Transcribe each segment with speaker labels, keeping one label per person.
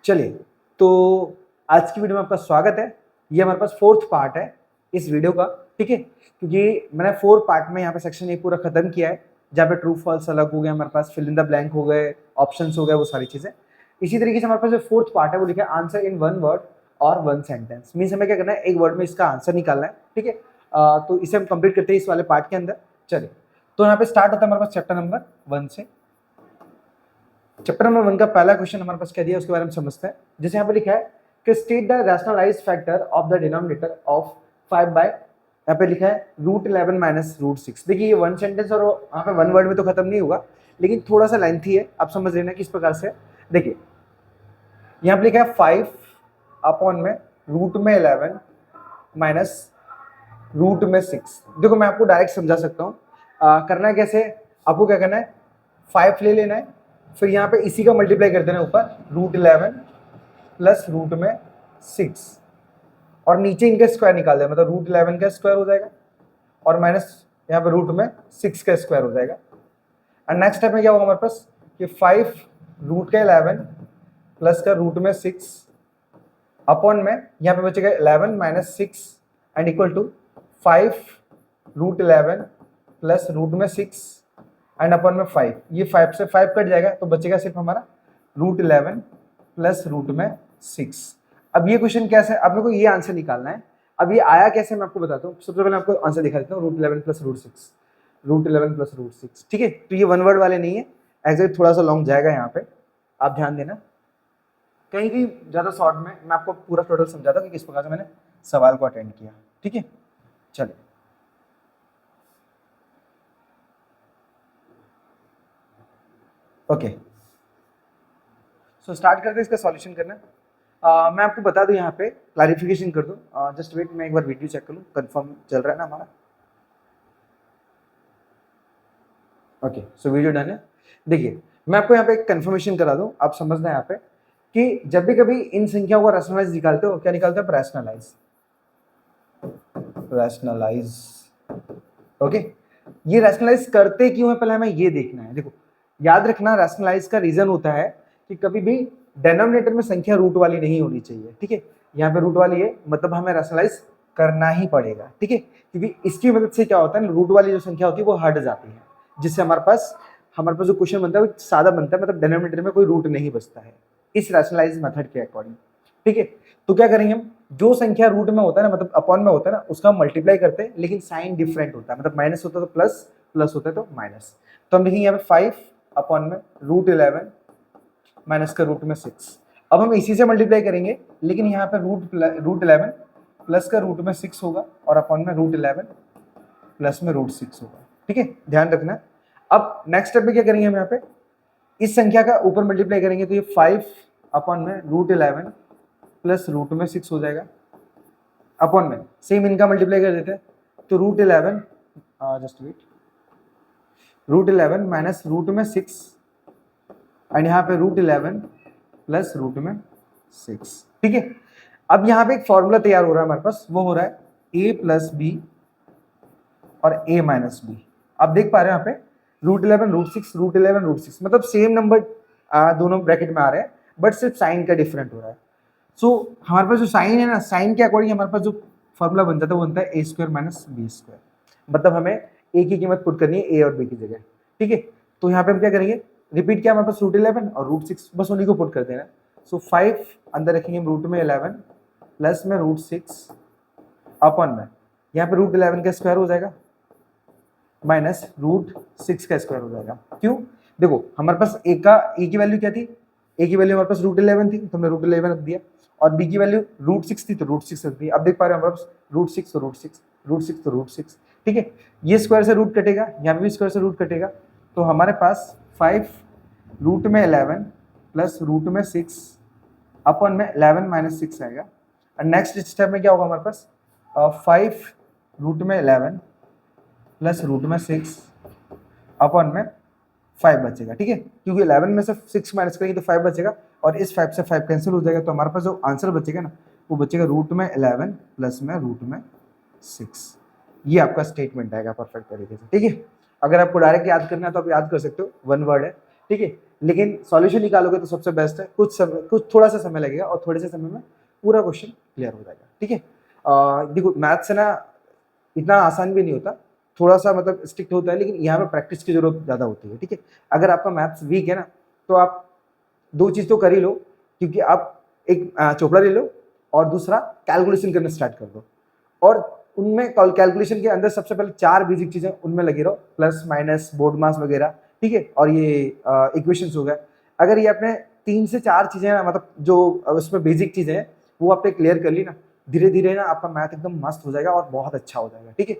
Speaker 1: चलिए, तो आज की वीडियो में आपका स्वागत है। ये हमारे पास फोर्थ पार्ट है इस वीडियो का, ठीक है। क्योंकि मैंने 4 पार्ट में यहाँ पे सेक्शन ए पूरा खत्म किया है, जहाँ पे ट्रू फॉल्स अलग हो गया, हमारे पास फिल इन द ब्लैंक हो गए, ऑप्शंस हो गए, वो सारी चीजें। इसी तरीके से हमारे पास जो फोर्थ पार्ट है वो लिखा है आंसर इन 1 वर्ड और 1 सेंटेंस। मीन्स हमें क्या करना है, एक वर्ड में इसका आंसर निकालना है, ठीक है। तो इसे हम कंप्लीट करते हैं इस वाले पार्ट के अंदर। चलिए, तो यहाँ पे स्टार्ट होता है हमारे पास चैप्टर नंबर 1 से। चैप्टर नंबर 1 का पहला क्वेश्चन हमारे पास क्या दिया है उसके बारे में समझते हैं। जैसे यहाँ पे लिखा है कि state the rationalised factor of the denominator of 5 by, यहाँ पे लिखा है √11 माइनस √6। देखिए ये 1 सेंटेंस और यहाँ पे 1 वर्ड में तो खत्म नहीं होगा, लेकिन थोड़ा सा लेंथी है, आप समझ लेना किस प्रकार से। देखिए यहाँ पे लिखा है 5 अपॉन में रूट में 11 माइनस रूट में 6। देखो मैं आपको डायरेक्ट समझा सकता हूँ। करना है कैसे, आपको क्या करना है, 5 ले लेना है, फिर यहाँ पे इसी का मल्टीप्लाई कर देना ऊपर √11 प्लस रूट में 6, और नीचे इनका स्क्वायर निकाल देना, मतलब √11 का स्क्वायर हो जाएगा और माइनस यहाँ पे रूट में 6 का स्क्वायर हो जाएगा। और नेक्स्ट स्टेप में क्या होगा हमारे पास कि 5 रूट का 11 प्लस का रूट में 6 अपॉन में यहाँ पे बचेगा 11 minus 6 and equal to 5 √11 plus root में 6 एंड अपॉन में 5। ये 5 से 5 कट जाएगा तो बचेगा सिर्फ हमारा √11 प्लस रूट में 6। अब ये क्वेश्चन कैसे, आप लोग को ये आंसर निकालना है। अब ये आया कैसे मैं आपको बताता हूँ। सबसे पहले आपको आंसर दिखा देता हूँ, √11 प्लस √11 प्लस √6, ठीक है। तो ये 1 वर्ड वाले नहीं है, एग्जैक्ट थोड़ा सा लॉन्ग जाएगा यहाँ पे, आप ध्यान देना। कहीं भी ज़्यादा शॉर्ट में मैं आपको पूरा टोटल समझाता हूँ कि किस प्रकार से मैंने सवाल को अटेंड किया, ठीक है। चलिए, ओके, सो स्टार्ट करते हैं इसका सॉल्यूशन करना। मैं आपको बता दूं, यहाँ पे क्लैरिफिकेशन कर दूं। जस्ट वेट, मैं एक बार वीडियो चेक कर लूँ, कंफर्म चल रहा है ना हमारा। ओके, सो वीडियो डन है। देखिए मैं आपको यहाँ पे एक कंफर्मेशन करा दूं, आप समझना यहाँ पे कि जब भी कभी इन संख्याओं को रैशनलाइज निकालते हो, क्या निकालते हो, रैशनलाइज। ओके, ये रैशनलाइज करते क्यों है पहले हमें ये देखना है। देखो याद रखना, रैशनलाइज का रीजन होता है कि कभी भी डेनोमिनेटर में संख्या रूट वाली नहीं होनी चाहिए, ठीक है। यहाँ पे रूट वाली है, मतलब हमें रैशनलाइज करना ही पड़ेगा, ठीक है। क्योंकि इसकी मदद से क्या होता है, रूट वाली जो संख्या होती है वो हट जाती है, जिससे हमारे पास जो क्वेश्चन बनता है वो सादा बनता है, मतलब डेनोमिनेटर में कोई रूट नहीं बचता है इस रैशनलाइज मेथड के अकॉर्डिंग, ठीक है। तो क्या करेंगे हम, जो संख्या रूट में होता है ना, मतलब अपॉन में होता है ना, उसका मल्टीप्लाई करते हैं, लेकिन साइन डिफरेंट होता है, मतलब माइनस होता है तो प्लस, प्लस होता है तो माइनस। तो हम लिखेंगे यहाँ पे 5 अपॉन में √11 माइनस का रूट में 6। अब हम इसी से मल्टीप्लाई करेंगे, लेकिन यहाँ पे √11 प्लस का रूट में 6 होगा और अपॉन में √11 प्लस में √6 होगा, ठीक है, ध्यान रखना। अब नेक्स्ट स्टेप में क्या करेंगे हम, यहाँ पे इस संख्या का ऊपर मल्टीप्लाई करेंगे तो ये 5 अपॉन में √11 प्लस रूट में 6 हो जाएगा, अपॉन में सेम इनका मल्टीप्लाई कर देते हैं तो √11 जस्ट वेट, √11 माइनस रूट में 6 एंड यहाँ पे √11 प्लस रूट में 6, ठीक है। अब यहाँ पे एक फॉर्मूला तैयार हो रहा है हमारे पास, वो हो रहा है a प्लस बी और a माइनस बी। आप देख पा रहे हैं यहाँ पे √11 √6 √11 √6, मतलब सेम नंबर दोनों ब्रैकेट में आ रहे हैं, बट सिर्फ साइन का डिफरेंट हो रहा है। सो हमारे पास जो साइन है ना, साइन के अकॉर्डिंग हमारे पास जो फॉर्मूला बनता था वो बनता है a² माइनस b², मतलब हमें a की कीमत पुट करनी है a और b की जगह, ठीक है। तो यहाँ पे हम क्या करेंगे, रिपीट किया हमारे पास √11 और √6, बस उन्हीं को पुट कर देना। सो 5 अंदर रखेंगे रूट में 11 प्लस में √6 अपॉन में यहाँ पे √11 का स्क्वायर हो जाएगा माइनस √6 का स्क्वायर हो जाएगा। क्यों, देखो हमारे पास a की वैल्यू क्या थी, a की वैल्यू हमारे पास √11 थी तो हमने √11 रख दिया, और b की वैल्यू √6 थी तो √6 रख दिया। अब देख पा रहे हैं हमारे पास √6 तो √6 तो √6, ठीक है। ये स्क्वायर से रूट कटेगा, यहाँ पे भी स्क्वायर से रूट कटेगा, तो हमारे पास 5 रूट में 11 प्लस रूट में 6 अपॉन में 11 माइनस 6 आएगा। और नेक्स्ट स्टेप में क्या होगा हमारे पास 5 रूट में 11 प्लस रूट में 6 अपॉन में 5 बचेगा, ठीक है, क्योंकि 11 में से 6 माइनस करेंगे तो 5 बचेगा, और इस 5 से 5 कैंसिल हो जाएगा, तो हमारे पास जो आंसर बचेगा ना वो बचेगा रूट में 11 प्लस में रूट में 6। ये आपका स्टेटमेंट आएगा परफेक्ट तरीके से, ठीक है। अगर आपको डायरेक्ट याद करना है तो आप याद कर सकते हो, 1 वर्ड है, ठीक है। लेकिन सॉल्यूशन निकालोगे तो सबसे बेस्ट है, कुछ थोड़ा सा समय लगेगा और थोड़े से समय में पूरा क्वेश्चन क्लियर हो जाएगा। ठीक है, देखो मैथ्स है ना इतना आसान भी नहीं होता, थोड़ा सा मतलब स्ट्रिक्ट होता है, लेकिन यहाँ पे प्रैक्टिस की जरूरत ज़्यादा होती है। ठीक है, अगर आपका मैथ्स वीक है ना तो आप दो चीज़ तो कर ही लो, क्योंकि आप एक चोपड़ा ले लो और दूसरा कैलकुलेशन करना स्टार्ट कर दो, और उनमें कैलकुलेशन के अंदर सबसे पहले 4 बेसिक चीज़ें उनमें लगे रहो, प्लस माइनस बोर्ड मास वगैरह। ठीक है, और ये इक्वेशंस हो गए। अगर ये आपने 3 से 4 चीज़ें मतलब जो उसमें बेसिक चीज़ें हैं वो आपने क्लियर कर ली ना, धीरे धीरे ना आपका मैथ एकदम मस्त हो जाएगा और बहुत अच्छा हो जाएगा। ठीक है,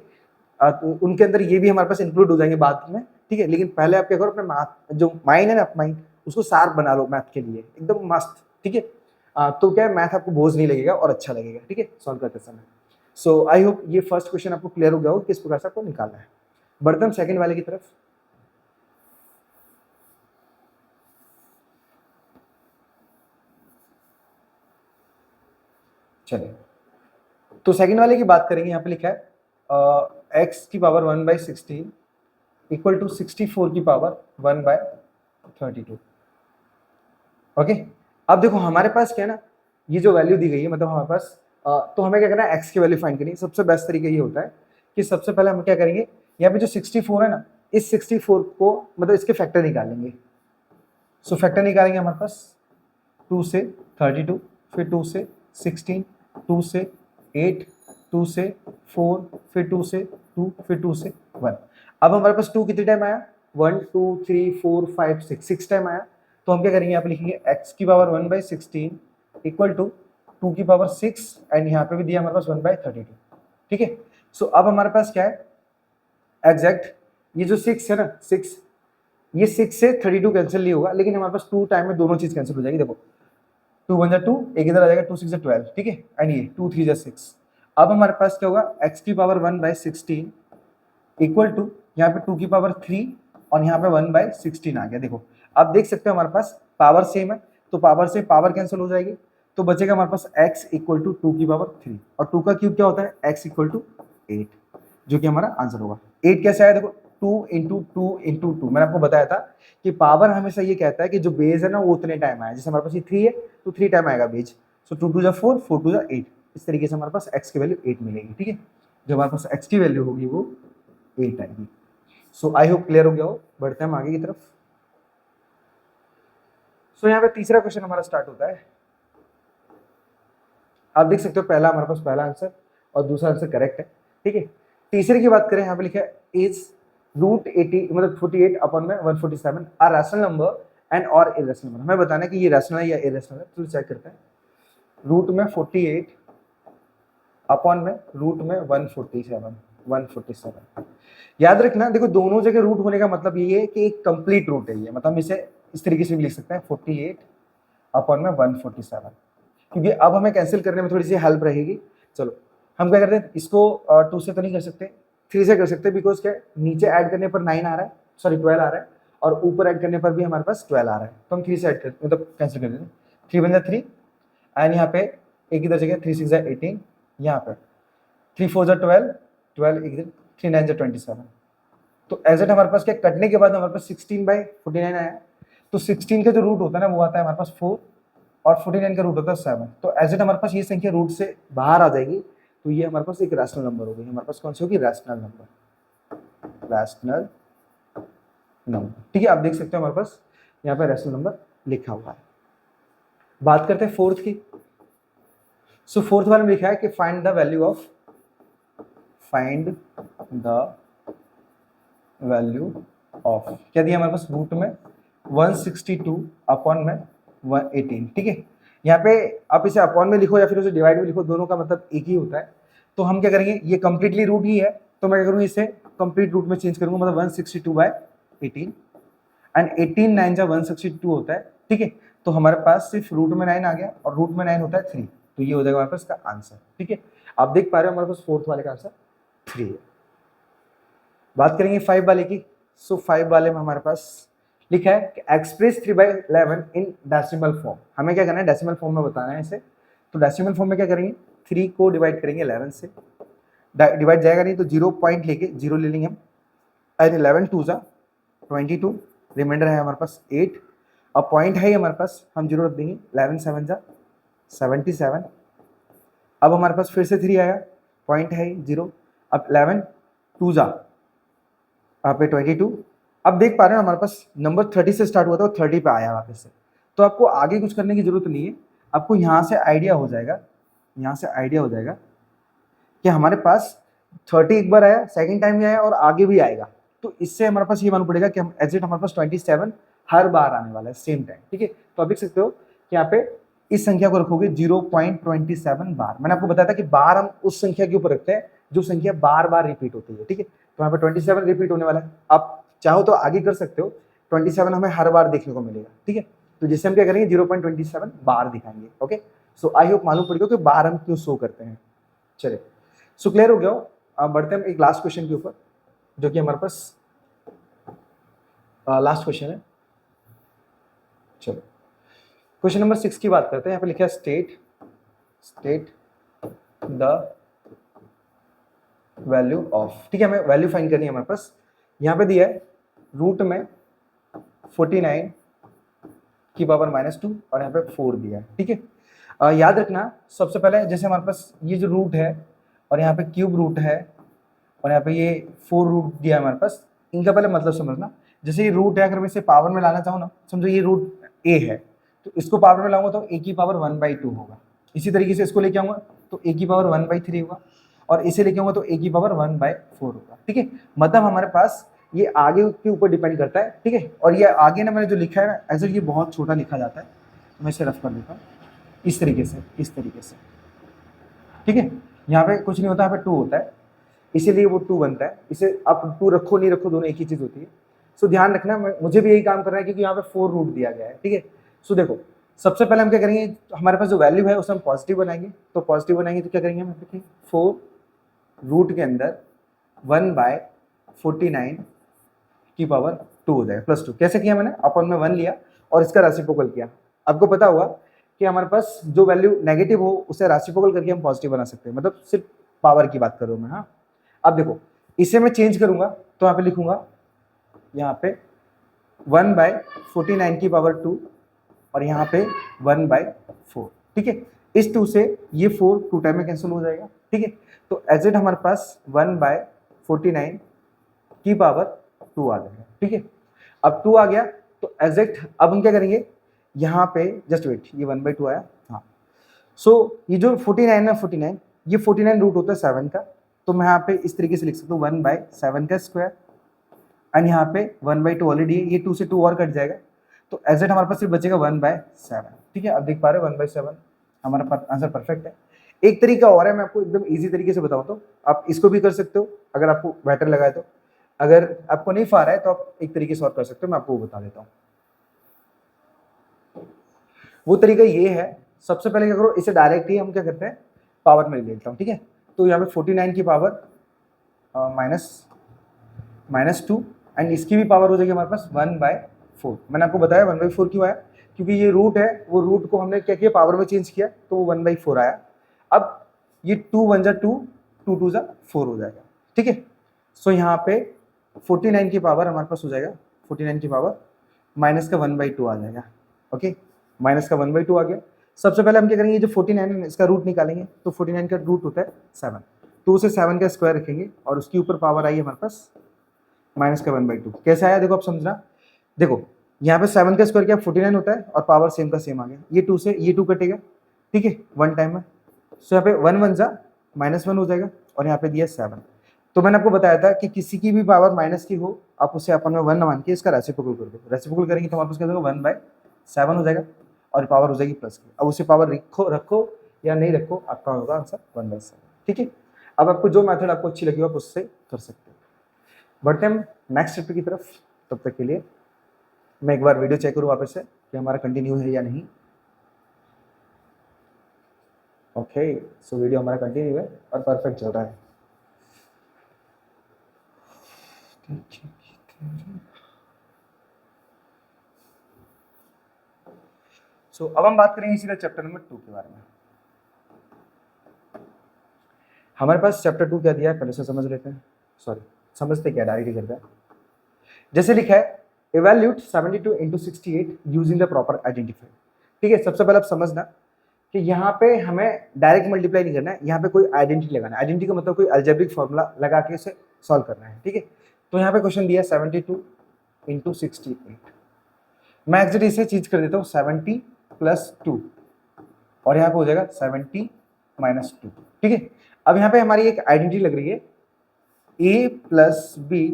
Speaker 1: तो उनके अंदर ये भी हमारे पास इंक्लूड हो जाएंगे बाद में। ठीक है, लेकिन पहले आप क्या करो, अपने मैथ जो माइंड है ना, माइंड उसको शार्प बना लो मैथ के लिए एकदम मस्त। ठीक है, तो क्या है, मैथ आपको बोझ नहीं लगेगा और अच्छा लगेगा। ठीक है, सॉल्व करते समय। सो आई होप ये फर्स्ट क्वेश्चन आपको क्लियर हो गया हो किस प्रकार से आपको निकालना है। बढ़ते हम सेकंड वाले की तरफ। चलिए, तो सेकंड वाले की बात करेंगे। यहाँ पे लिखा है x की पावर 1/16 इक्वल टू 64 की पावर 1/32। ओके, अब देखो हमारे पास क्या है ना, ये जो वैल्यू दी गई है, मतलब हमारे पास तो हमें क्या करना है, x की वैल्यू फाइंड करनी है। सबसे बेस्ट तरीका ये होता है कि सबसे पहले हम क्या करेंगे, यहाँ पे जो 64 है ना, इस 64 को मतलब इसके फैक्टर निकालेंगे। सो फैक्टर निकालेंगे हमारे पास 2 से 32, फिर 2 से 16, 2 से 8, 2 से 4, फिर 2 से 2, फिर 2 से 1। अब हमारे पास 2 कितने टाइम आया, 1 2 3 4 5 6 टाइम आया। तो हम क्या करेंगे, यहाँ पे लिखेंगे x की पावर 1/16 इक्वल टू 2 की पावर 6, एंड यहाँ पे भी दिया हमारे पास 1/32। ठीक है, सो अब हमारे पास क्या है, एग्जैक्ट ये जो 6 है ना, 6 ये 6 से 32 कैंसिल नहीं होगा, लेकिन हमारे पास 2 टाइम में दोनों चीज कैंसिल हो जाएगी। देखो 2 1 2, एक इधर आ जाएगा, 2 6 12। ठीक है, एंड ये 2 3 6। अब हमारे पास क्या होगा, x की पावर 1/16 इक्वल टू यहाँ पे 2 की पावर 3 और यहाँ पे 1/16 आ गया। देखो अब देख सकते हो हमारे पास पावर सेम है, तो पावर से पावर कैंसिल हो जाएगी, तो बचेगा हमारे पास x इक्वल टू 2 की पावर 3, और 2 का क्यूब क्या होता है, x इक्वल टू 8, जो कि हमारा आंसर होगा। 8 कैसे आया, देखो 2 इंटू 2 इंटू 2। मैंने आपको बताया था कि पावर हमेशा ये कहता है कि जो बेस है ना वो उतने टाइम आया, जैसे हमारे पास ये 3 है तो 3 टाइम आएगा बेस। सो 2 2 4, 4 2 8, इस तरीके से हमारे पास x की वैल्यू 8 मिलेगी। ठीक है, जो हमारे पास x की वैल्यू होगी वो 8 आएगी। सो आई होप क्लियर हो गया हो। बढ़ते हैं हम आगे की तरफ। सो यहाँ पे तीसरा क्वेश्चन हमारा स्टार्ट होता है। आप देख सकते हो पहला हमारे पास पहला आंसर और दूसरा आंसर करेक्ट है। ठीक है, तीसरे की बात करें, यहाँ पे लिखा है इज √80 मतलब 48 अपॉन में 147 अ रैशनल नंबर एंड और इरेशनल नंबर। हमें बताना है कि ये रैशनल है या इरेशनल है, तो चेक करते हैं। रूट में 48 अपॉन में रूट में 147। याद रखना, देखो दोनों जगह रूट होने का मतलब ये है कि एक कंप्लीट रूट है ये, मतलब हम इसे इस तरीके से भी लिख सकते हैं 48 अपॉन में 147, क्योंकि अब हमें कैंसिल करने में थोड़ी सी हेल्प रहेगी। चलो हम क्या करते हैं, इसको 2 से तो नहीं कर सकते, 3 से कर सकते हैं, बिकॉज क्या नीचे ऐड करने पर 9 आ रहा है, सॉरी 12 आ रहा है, और ऊपर ऐड करने पर भी हमारे पास 12 आ रहा है, तो हम 3 से ऐड कर मतलब कैंसिल कर देते हैं। 3 बन जाए 3, एंड यहाँ पे एक इधर जगह 3 6 18, यहाँ पे 3 4 12, 12 एक इधर 3 9 27। तो एग्जैक्ट हमारे पास क्या कटने के बाद हमारे पास 16/49 आया। तो 16 का जो रूट होता है ना वो आता है हमारे पास 4, और 49 का रूट होता है 7। तो एग्जैक्ट हमारे पास ये संख्या रूट से बाहर आ जाएगी, तो ये हमारे पास एक रैशनल नंबर होगी। हमारे पास कौन सी होगी, रैशनल नंबर। ठीक है, आप देख सकते हो हमारे पास यहाँ पे रैशनल नंबर लिखा हुआ है। बात करते हैं फोर्थ की। सो फोर्थ वाले में लिखा है कि फाइंड द वैल्यू ऑफ क्या दिया हमारे पास, रूट में 162 अपॉन में 118। ठीक है, यहाँ पे आप इसे अपॉन में लिखो या फिर उसे डिवाइड में लिखो, दोनों का मतलब एक ही होता है। तो हम क्या करेंगे, ये कंप्लीटली रूट ही है, तो मैं क्या करूँगा, इसे कंप्लीट रूट में चेंज करूंगा, मतलब 162/18, एंड 18 9 जा 162 होता है। ठीक है, तो हमारे पास सिर्फ रूट में 9 आ गया, और रूट में 9 होता है 3, तो ये हो जाएगा हमारे पास इसका आंसर। ठीक है, आप देख पा रहे हो हमारे पास फोर्थ वाले का आंसर 3 है। बात करेंगे 5 वाले की। सो 5 वाले में हमारे पास लिखा है कि एक्सप्रेस 3/11 इन डेसिमल फॉर्म। हमें क्या करना है, डेसिमल फॉर्म में बताना है इसे। तो डेसिमल फॉर्म में क्या करेंगे, 3 को डिवाइड करेंगे 11 से, डिवाइड जाएगा नहीं तो 0 पॉइंट लेके 0 ले लेंगे हम, एंड 11 2 जा 22, रिमाइंडर है हमारे पास 8, अब पॉइंट है हमारे पास, हम 0 रख देंगे, 11 7 जा 77। अब हमारे पास फिर से 3 आया, पॉइंट है 0, अब 11 2 जा यहाँ पे 22। अब देख पा रहे हैं हमारे पास नंबर 30 से स्टार्ट हुआ था और 30 पे आया वापस से। तो आपको आगे कुछ करने की जरूरत नहीं है, आपको यहाँ से आइडिया हो जाएगा, यहाँ से आइडिया हो जाएगा कि हमारे पास 30 एक बार आया, सेकंड टाइम भी आया और आगे भी आएगा। तो इससे हमारे पास ये मालूम पड़ेगा कि हम एग्जिट हमारे पास 27 हर बार आने वाला है सेम टाइम, ठीक है। तो आप देख सकते हो कि यहाँ पे इस संख्या को रखोगे 0.27 बार। मैंने आपको बताया था कि बार हम उस संख्या के ऊपर रखते हैं जो संख्या बार बार रिपीट होती है, ठीक है। तो यहाँ पे 27 रिपीट होने वाला है। आप चाहो तो आगे कर सकते हो, 27 हमें हर बार देखने को मिलेगा, ठीक है। तो जिससे हम क्या करेंगे 0.27 बार दिखाएंगे, ओके। सो आई होप मालूम पड़ गया कि बार हम क्यों शो करते हैं। चलिए, सो क्लियर हो गया हो। अब बढ़ते हैं एक लास्ट क्वेश्चन के ऊपर, जो कि हमारे पास लास्ट क्वेश्चन है। चलो क्वेश्चन नंबर 6 की बात करते हैं। यहाँ पे लिखा है स्टेट द वैल्यू ऑफ, ठीक है। हमें वैल्यू फाइंड करनी है हमारे पास। यहाँ पे दिया है रूट में 49 की पावर -2 और यहाँ पे 4 दिया है, ठीक है। याद रखना सबसे पहले, जैसे हमारे पास ये जो रूट है और यहाँ पे क्यूब रूट है और यहाँ पे ये 4 रूट दिया है हमारे पास, इनका पहले मतलब समझना। जैसे ये रूट है, अगर मैं इसे पावर में लाना चाहूँ ना, समझो ये रूट a है, तो इसको पावर में लाऊंगा तो a की पावर 1/2 होगा। इसी तरीके से इसको लेके आऊंगा तो a की पावर 1/3 होगा, और इसे लेके आऊंगा तो a की पावर 1/4 होगा, ठीक है। मतलब हमारे पास ये आगे के ऊपर डिपेंड करता है, ठीक है। और ये आगे ना मैंने जो लिखा है ना, ऐसे ये बहुत छोटा लिखा जाता है, तो मैं इसे रफ कर देता हूँ इस तरीके से, ठीक है। यहाँ पे कुछ नहीं होता, यहाँ पे 2 होता है, इसीलिए वो 2 बनता है। इसे आप 2 रखो नहीं रखो, दोनों एक ही चीज होती है। सो ध्यान रखना, मुझे भी यही काम करना है क्योंकि यहाँ पे 4 रूट दिया गया है, ठीक है। सो देखो, सबसे पहले हम क्या करेंगे, हमारे पास जो वैल्यू है उसे हम पॉजिटिव बनाएंगे। तो पॉजिटिव बनाएंगे तो क्या करेंगे, हम देखिए 4 रूट के अंदर 1/49 की पावर 2 हो जाएगा, +2। कैसे किया मैंने, अपन में 1 लिया और इसका रेसिप्रोकल किया। आपको पता होगा कि हमारे पास जो वैल्यू नेगेटिव हो उसे रेसिप्रोकल करके हम पॉजिटिव बना सकते हैं, मतलब सिर्फ पावर की बात कर रहा हूँ मैं। हाँ, अब देखो इसे मैं चेंज करूंगा तो यहाँ पे लिखूंगा, यहाँ पे 1/49 की पावर 2 और यहाँ पे 1/4, ठीक है। इस 2 से ये 4 2 टाइम में कैंसिल हो जाएगा, ठीक है। तो एज इट हमारे पास 1/49 की पावर 2 आ जाएगा, ठीक है। अब 2 आ गया तो एज इट अब हम क्या करेंगे, यहाँ पे जस्ट वेट, ये 1/2 आया, हाँ। सो ये जो 49 है, 49 ये 49 रूट होता है 7 का, तो मैं यहाँ पे इस तरीके से लिख सकता हूँ 1/7 का स्क्वायर, एंड यहाँ पे 1/2 ऑलरेडी है, ये 2 से 2 और कट जाएगा, तो एज इट हमारे पास सिर्फ बचेगा 1/7, ठीक है। अब देख पा रहे हो 1/7 हमारा आंसर परफेक्ट है। एक तरीका और है, मैं आपको एकदम इजी तरीके से बताऊँ तो आप इसको भी कर सकते हो अगर आपको बेटर लगा है तो। अगर आपको नहीं पा रहा है तो आप एक तरीके से और कर सकते हो, मैं आपको वो बता देता हूँ। वो तरीका ये है, सबसे पहले क्या करो, इसे डायरेक्ट ही हम क्या करते हैं पावर में ले लेता हूँ, ठीक है। तो यहाँ पे 49 की पावर -2 एंड इसकी भी पावर हो जाएगी हमारे पास 1/4। मैंने आपको बताया 1/4 क्यों आया, क्योंकि ये रूट है, वो रूट को हमने क्या किया पावर में चेंज किया तो वो 1/4 आया। अब ये 2 1 जा 2, 2 2 जा 4 हो जाएगा, ठीक है। सो यहाँ पे 49 की पावर हमारे पास हो जाएगा, 49 की पावर माइनस का 1/2 आ जाएगा, ओके। माइनस का 1/2 आ गया। सबसे पहले हम क्या करेंगे, जो 49 है इसका रूट निकालेंगे, तो 49 का रूट होता है 7, तो उसे 7 का स्क्वायर रखेंगे और उसके ऊपर पावर आई हमारे पास माइनस का 1/2। कैसे आया देखो, आप समझना। देखो यहाँ पे 7 का स्क्वायर क्या 49 होता है और पावर सेम का सेम आ गया, ये 2 से ये 2 कटेगा, ठीक है, 1 टाइम में। सो यहाँ पे 1 1 जा -1 हो जाएगा और यहाँ पे दिया 7। तो मैंने आपको बताया था कि किसी की भी पावर माइनस की हो, आप उसे अपन में 1 मान के इसका रेसिप्रोकल कर दो। रेसिप्रोकल करेंगे तो हमारे पास क्या होगा 1/7 हो जाएगा और पावर हो जाएगी प्लस की। अब उसे पावर रखो या नहीं रखो, आपका होगा आंसर 1/7, ठीक है। अब आपको जो मेथड आपको अच्छी लगी हो आप उससे कर सकते हो। बढ़ते हैं हम नेक्स्ट चैप्टर की तरफ। तब तक के लिए मैं एक बार वीडियो चेक करूँ वापस से कि हमारा कंटिन्यू है या नहीं। ओके, सो वीडियो हमारा कंटिन्यू है और परफेक्ट चल रहा है। सो अब हम बात करेंगे सीधा चैप्टर नंबर 2 के बारे में। हमारे पास चैप्टर 2 क्या दिया है पहले से समझ लेते हैं, सॉरी समझते क्या डायरेक्ट करते हैं। जैसे लिखा है evaluate 72 into 68 using the proper identifier. ठीक है, सबसे पहले आप समझना कि यहाँ पे हमें डायरेक्ट मल्टीप्लाई नहीं करना है, यहाँ पे कोई आइडेंटिटी लगाना है। आइडेंटिटी का मतलब कोई अल्जेब्रिक फॉर्मूला लगा के इसे सॉल्व करना है। ठीक है, तो यहाँ पे क्वेश्चन दिया 72 into 68। मैं एक्चुअली इसे चीज कर देता हूँ 70 + 2 और यहाँ पे हो जाएगा 70 - 2। ठीक है, अब यहाँ पे हमारी एक आइडेंटिटी लग रही है a + b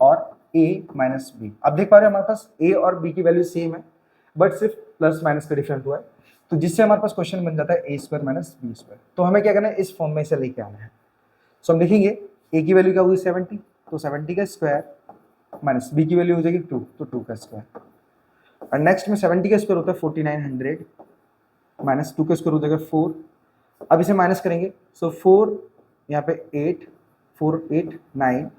Speaker 1: और a - b। अब देख पा रहे हो हमारे पास a और b की वैल्यू सेम है, बट सिर्फ प्लस माइनस का डिफरेंट हुआ है, तो जिससे हमारे पास क्वेश्चन बन जाता है a² - b²। तो हमें क्या करना है, इस फॉर्म में इसे लेके आना है। सो हम लिखेंगे a की वैल्यू क्या हुई 70, तो 70 का स्क्वायर माइनस b की वैल्यू हो जाएगी 2, तो 2 का स्क्वायर। और नेक्स्ट में 70 का स्क्वायर होता है 4900 माइनस 2 का स्क्वायर हो जाएगा 4। अब इसे माइनस करेंगे, सो 4 यहाँ पे 8, 4 8 9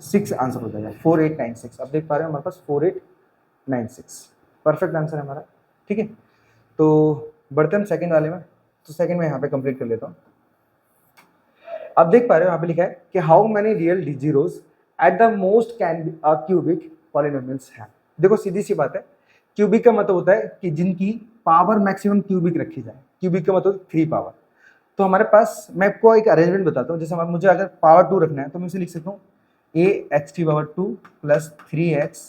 Speaker 1: 6 आंसर हो जाएगा 4896। अब देख पा रहे हैं हमारे पास 4896 परफेक्ट आंसर है हमारा। ठीक है, तो बढ़ते हैं सेकंड वाले में। तो सेकंड में यहाँ पे कंप्लीट कर लेता हूँ। अब देख पा रहे हो यहाँ पे लिखा है कि how many real zeros at the most can be cubic polynomials है। देखो सीधी सी बात है, क्यूबिक का मतलब होता है कि जिनकी पावर मैक्सिमम क्यूबिक रखी जाए। क्यूबिक का मतलब 3 पावर। तो हमारे पास, मैं आपको एक अरेंजमेंट बताता हूँ। जैसे मुझे अगर पावर 2 रखना है तो मैं इसे लिख सकता हूँ ax⁴ प्लस 3x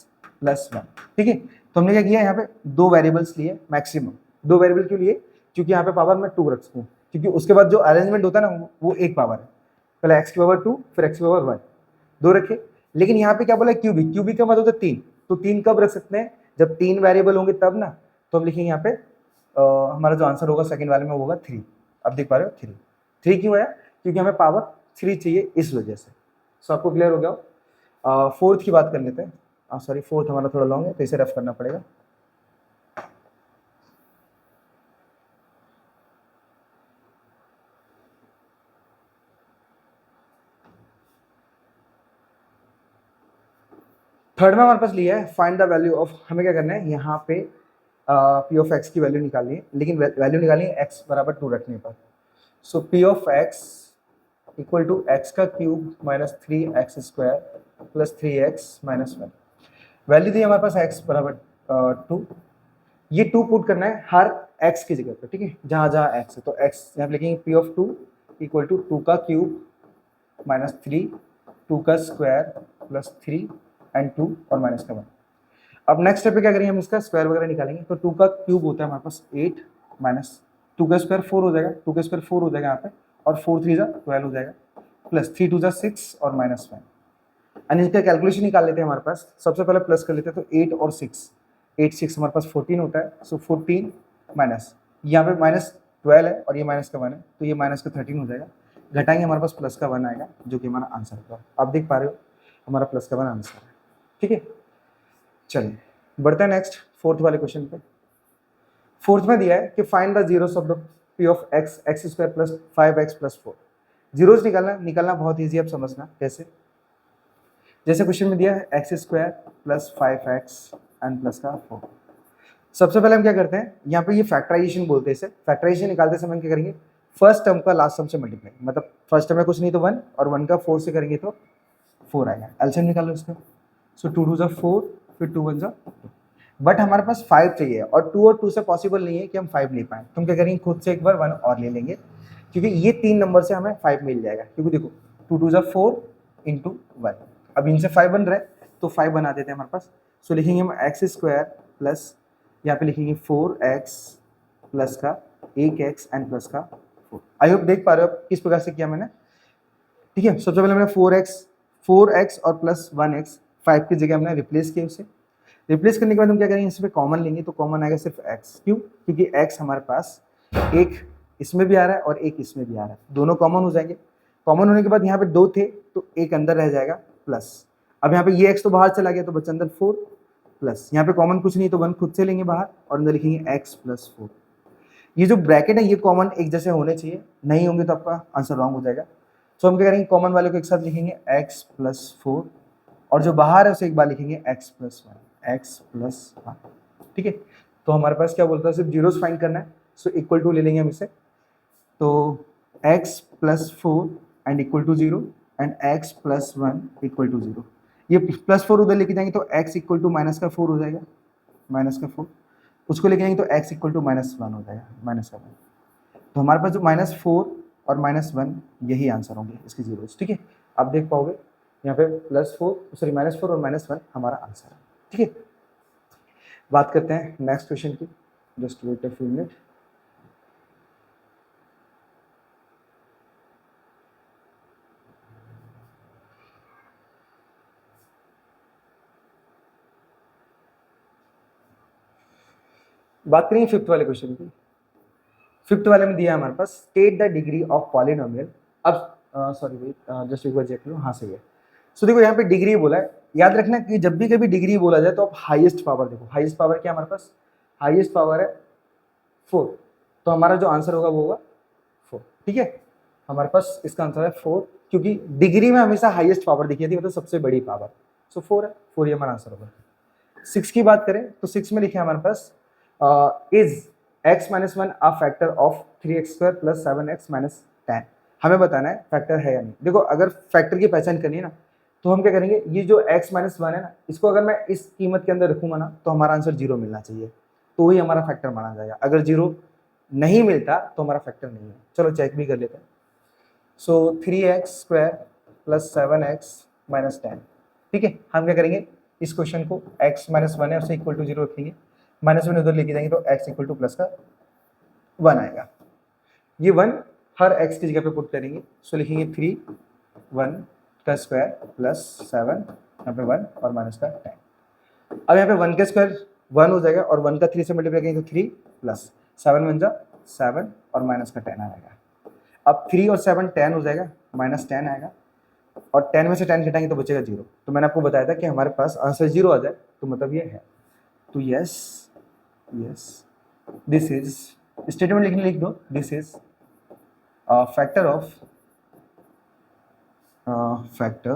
Speaker 1: प्लस 1। ठीक है, तो हमने क्या किया, यहाँ पे 2 वेरिएबल्स लिए मैक्सिमम। 2 वेरिएबल क्यों लिए, क्योंकि यहाँ पे पावर मैं 2 रख सकूँ, क्योंकि उसके बाद जो अरेंजमेंट होता है ना वो एक पावर है। पहले x⁴ फिर x⁴ 2 रखे। लेकिन यहाँ पे क्या बोला, क्यूबिक। क्यूबिक का मतलब होता है 3। तो 3 कब रख सकते हैं, जब 3 वेरिएबल होंगे तब ना। तो हम लिखेंगे यहाँ पे हमारा जो आंसर होगा सेकंड वाले में वो होगा 3। अब देख पा रहे हो 3 क्यों है, क्योंकि हमें पावर 3 चाहिए इस वजह से। सो आपको क्लियर हो गया। फोर्थ की बात कर लेते हैं। सॉरी, फोर्थ हमारा थोड़ा लॉन्ग है तो इसे रफ करना पड़ेगा। थर्ड में हमारे पास लिया है फाइंड द वैल्यू ऑफ। हमें क्या करना है, यहाँ पे p ऑफ x की वैल्यू निकालनी है, लेकिन वैल्यू निकालनी है x = 2 रखने पर। So p of x equal to x³ minus 3x² plus 3x minus 1। Value दी हमारे पास x = 2। ये 2 पुट करना है हर x की जगह पे। ठीक है, जहाँ जहाँ x है तो x यहाँ पे लिखेंगे p ऑफ 2 इक्वल टू 2 का क्यूब माइनस 3, 2 का स्क्वायर प्लस 3 एंड 2 और माइनस का 1। अब नेक्स्ट स्टेप पे क्या करेंगे, हम इसका स्क्वायर वगैरह निकालेंगे। तो 2 का क्यूब होता है हमारे पास 8 माइनस 2 का स्क्वायर 4 हो जाएगा, 2 का स्क्वायर 4 हो जाएगा यहाँ पे, और 4 3 12 हो जाएगा, प्लस 3 2 6 और माइनस 1। एंड इसका कैलकुलेशन निकाल लेते हैं हमारे पास। सबसे पहले प्लस कर लेते हैं, तो 8 और 6, 8 6 हमारे पास 14 होता है। सो 14 माइनस, यहाँ पे माइनस 12 है और ये माइनस का 1 है, तो ये माइनस का 13 हो जाएगा। घटाएंगे हमारे पास प्लस का 1 आएगा, जो कि हमारा आंसर होगा। आप देख पा रहे हो हमारा प्लस का 1 आंसर है। ठीक है, चलिए बढ़ते हैं नेक्स्ट फोर्थ वाले क्वेश्चन पे। फोर्थ में दिया है कि find the zeros of the p of x² plus 5x plus 4। Zeros निकालना बहुत ईजी, आप समझना कैसे। जैसे क्वेश्चन में दिया है x² plus 5x and plus का 4। सबसे पहले हम क्या करते हैं, यहाँ पे ये फैक्टराइजेशन बोलते हैं इसे। फैक्टराइजेशन निकालते समय क्या करेंगे, फर्स्ट टर्म का लास्ट टर्म से मल्टीप्लाई, मतलब फर्स्ट टर्म में कुछ नहीं तो 1, और 1 का 4 से करेंगे तो 4 आएगा। एलसीएम निकालो इसका। सो 2 2 4, फिर 2 1 2। बट हमारे पास 5 चाहिए, और 2 और 2 से पॉसिबल नहीं है कि हम 5 ले पाए। तुम क्या करेंगे, खुद से एक बार 1 और ले लेंगे, क्योंकि ये 3 नंबर से हमें 5 मिल जाएगा। क्योंकि देखो 2 2 4 इंटू 1, अब इनसे 5 बन रहा है तो 5 बना देते हैं हमारे पास। सो लिखेंगे हम x² प्लस, यहाँ पे लिखेंगे 4x प्लस का 1x एंड प्लस का 4। आई होप देख पा रहे हो किस प्रकार से किया मैंने। ठीक है, सबसे पहले मैंने 4x और प्लस 1x 5 की जगह हमने रिप्लेस किया। उसे रिप्लेस करने के बाद हम क्या करेंगे, इसमें कॉमन लेंगे, तो कॉमन आएगा सिर्फ x। क्यों, क्योंकि x हमारे पास एक इसमें भी आ रहा है और एक इसमें भी आ रहा है, दोनों कॉमन हो जाएंगे। कॉमन होने के बाद यहाँ पे 2 थे तो एक अंदर रह जाएगा प्लस। अब यहाँ पे ये x तो बाहर चला गया तो बचा अंदर 4 प्लस, यहाँ पे कॉमन कुछ नहीं तो 1 खुद से लेंगे बाहर, और अंदर लिखेंगे x प्लस 4। ये जो ब्रैकेट है ये कॉमन एक जैसे होने चाहिए, नहीं होंगे तो आपका आंसर रॉन्ग हो जाएगा। सो हम क्या करेंगे, कॉमन वाले को एक साथ लिखेंगे x प्लस 4, और जो बाहर है उसे एक बार लिखेंगे x प्लस 1। ठीक है, तो हमारे पास क्या बोलता है, सिर्फ जीरोस फाइंड करना है। सो इक्वल टू ले लेंगे हम इसे, तो x plus 4 and equal to 0 and x plus 1 equal to 0। ये +4 उधर लेके जाएंगे तो x इक्वल टू -4 हो जाएगा, -4। उसको लेके जाएंगे तो x इक्वल टू -1 हो जाएगा, -7। तो हमारे पास जो -4 और -1 यही आंसर होंगे इसके जीरोस, ठीक है। आप देख पाओगे यहाँ पे -4 और -1 हमारा आंसर है, ठीक है। बात करते हैं नेक्स्ट क्वेश्चन की, just wait a few minute. बात करेंगे फिफ्थ वाले क्वेश्चन की। फिफ्थ वाले में दिया है हमारे पास state the degree of polynomial. अब सॉरी वेट, जस्ट एक बार चेक लो, हाँ सही है। सो देखो यहाँ पे डिग्री बोला है, याद रखना कि जब भी कभी डिग्री बोला जाए तो आप हाईएस्ट पावर देखो। हाईएस्ट पावर क्या हमारे पास, हाईएस्ट पावर है 4, तो हमारा जो आंसर होगा वो होगा 4, ठीक है। हमारे पास इसका आंसर है 4, क्योंकि डिग्री में हमेशा हाईएस्ट पावर दिखी जाती है, मतलब सबसे बड़ी पावर। सो 4 है, 4 ही हमारा आंसर होगा। 6 की बात करें तो 6 में लिखे हमारे पास is x - 1 a factor of 3x² + 7x - 10। हमें बताना है फैक्टर है या नहीं। देखो अगर फैक्टर की पहचान करनी है ना, तो हम क्या करेंगे, ये जो x - 1 है ना, इसको अगर मैं इस कीमत के अंदर रखूंगा ना, तो हमारा आंसर 0 मिलना चाहिए, तो ही हमारा फैक्टर माना जाएगा। अगर 0 नहीं मिलता तो हमारा फैक्टर नहीं है। चलो चेक भी कर लेते हैं। सो 3x² + 7x - 10, ठीक है। हम क्या करेंगे, इस क्वेश्चन को x - 1 है उसे इक्वल टू 0 रखेंगे, -1 उधर लेके जाएंगे तो x इक्वल टू प्लस का 1 आएगा। ये 1 हर x की जगह पे पुट करेंगे, सो लिखेंगे 3 1 का स्क्वायर प्लस 7 यहाँ पे 1 और माइनस का 10। अब यहाँ पे 1 का स्क्वायर 1 हो जाएगा और 1 का 3 से मल्टीप्लाई करेंगे तो 3 प्लस 7 बन जा 7 और माइनस का 10 आएगा। अब 3 और 7 10 हो जाएगा, -10 आएगा और 10 में से 10 घटाएंगे तो बचेगा 0। तो मैंने आपको बताया था कि हमारे पास आंसर 0 आ जाए तो मतलब ये है। तो यस दिस इज, स्टेटमेंट लिखने लिख दो, this is factor of factor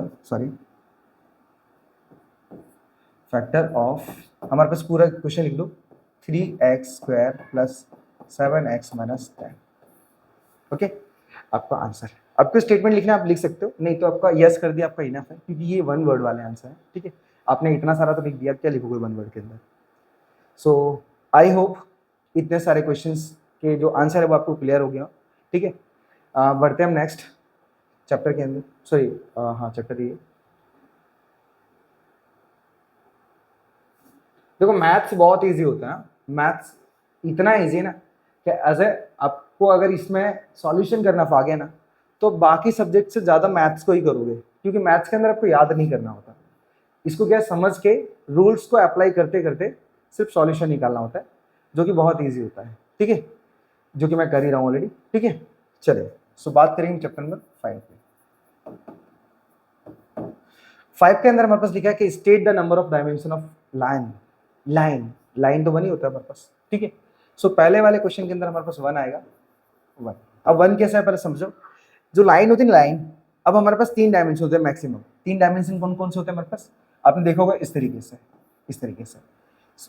Speaker 1: of हमारे पास पूरा क्वेश्चन लिख दो 3x² + 7x - 10, ओके। आपका आंसर, आपको स्टेटमेंट लिखना आप लिख सकते हो, नहीं तो आपका यस कर दिया आपका इनफ है, क्योंकि ये 1 वर्ड वाले आंसर है, ठीक है। आपने इतना सारा तो लिख दिया, क्या लिखोगे 1 वर्ड के अंदर। सो आई होप इतने सारे क्वेश्चंस के जो आंसर है वो आपको क्लियर हो गया, ठीक है। बढ़ते हैं हम नेक्स्ट चैप्टर के अंदर, सॉरी हाँ चैप्टर ये देखो। मैथ्स बहुत इजी होता है, मैथ्स इतना इजी है ना कि एज आपको अगर इसमें सॉल्यूशन करना आ गया ना, तो बाकी सब्जेक्ट से ज़्यादा मैथ्स को ही करोगे, क्योंकि मैथ्स के अंदर आपको याद नहीं करना होता। इसको क्या समझ के रूल्स को अप्लाई करते करते सिर्फ सॉल्यूशन निकालना होता है, जो कि बहुत ईजी होता है, ठीक है, जो कि मैं कर ही रहा हूँ ऑलरेडी, ठीक है। चलिए सो बात करेंगे चैप्टर नंबर 5 पे। 5 के अंदर हमारे पास लिखा है कि state the number of dimension of line तो 1 ही होता है हमारे पास, ठीक है। सो पहले वाले क्वेश्चन के अंदर हमारे पास 1 आएगा, 1। अब 1 कैसा है पहले समझो। जो लाइन होती है ना, लाइन, अब हमारे पास 3 डायमेंशन होते हैं मैक्सिमम। 3 डायमेंशन कौन कौन से होते हैं हमारे पास, आपने देखा होगा इस तरीके से, इस तरीके से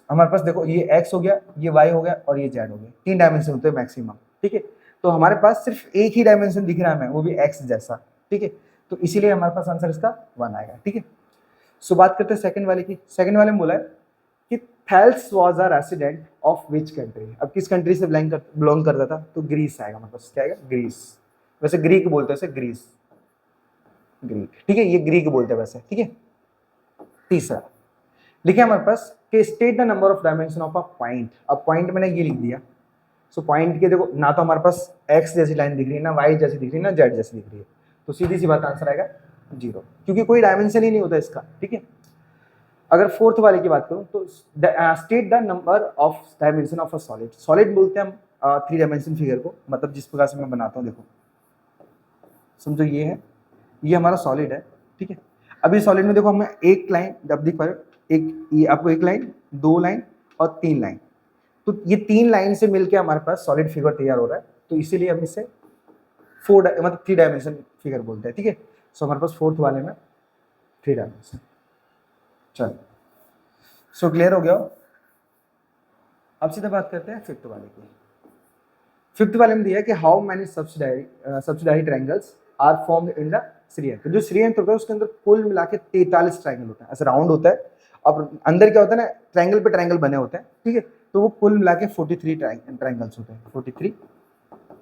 Speaker 1: हमारे पास देखो, ये x हो गया, ये y हो गया और ये z हो गया। 3 डायमेंशन होते हैं मैक्सिमम, ठीक है। तो हमारे पास सिर्फ एक ही डायमेंशन दिख रहा है हमें, वो भी x जैसा, ठीक है। तो इसीलिए हमारे पास आंसर इसका 1 आएगा, ठीक है। सो बात करते हैं सेकंड वाले की। सेकंड वाले में बोला है कि Thales was a resident of which country. अब किस कंट्री से बिलोंग करता था, तो ग्रीस आएगा हमारे पास, क्या आएगा, ग्रीस। वैसे ग्रीक बोलते हैं उसे, ग्रीस, ग्रीक, ठीक है, ये ग्रीक बोलते हैं वैसे, ठीक है। तीसरा लिखे हमारे पास कि state the number of dimension of a point. अब पॉइंट मैंने ये लिख दिया। सो पॉइंट के देखो, ना तो हमारे पास x जैसी लाइन दिख रही है, ना y जैसी दिख रही है, ना z जैसी दिख रही है, तो सीधी सी बात आंसर आएगा 0, क्योंकि कोई डायमेंशन ही नहीं होता इसका, ठीक है। अगर फोर्थ वाले की बात करूं तो state the number of dimension of a solid. Solid बोलते हैं हम 3 डायमेंशन फिगर को, मतलब जिस प्रकार से मैं बनाता हूँ, देखो समझो ये है, ये हमारा सॉलिड है, ठीक है। अभी सॉलिड में देखो हमें एक लाइन, जब देख पा रहे हो, एक ये आपको एक लाइन, 2 लाइन और 3 लाइन, तो ये 3 लाइन से मिलके हमारे पास सॉलिड फिगर तैयार हो रहा है, तो इसीलिए हम इसे 4 मतलब 3 डायमेंशन फिगर बोलते हैं, ठीक है। सो हमारे पास फोर्थ वाले में 3 डायमेंशन। चलो सो क्लियर हो गया। अब सीधा बात करते हैं फिफ्थ वाले की। फिफ्थ वाले में दिया है कि how many subsidiary triangles are formed in the Shriyantra, जो श्रीयंत्र होता है उसके अंदर कुल मिला के 43 ट्राइंगल होता है, ऐसा राउंड होता है, और अंदर क्या होता है ना, ट्राइंगल पे ट्राइंगल बने होते हैं, ठीक है, तो वो कुल मिला के 43 ट्राइंगल्स होते हैं, 43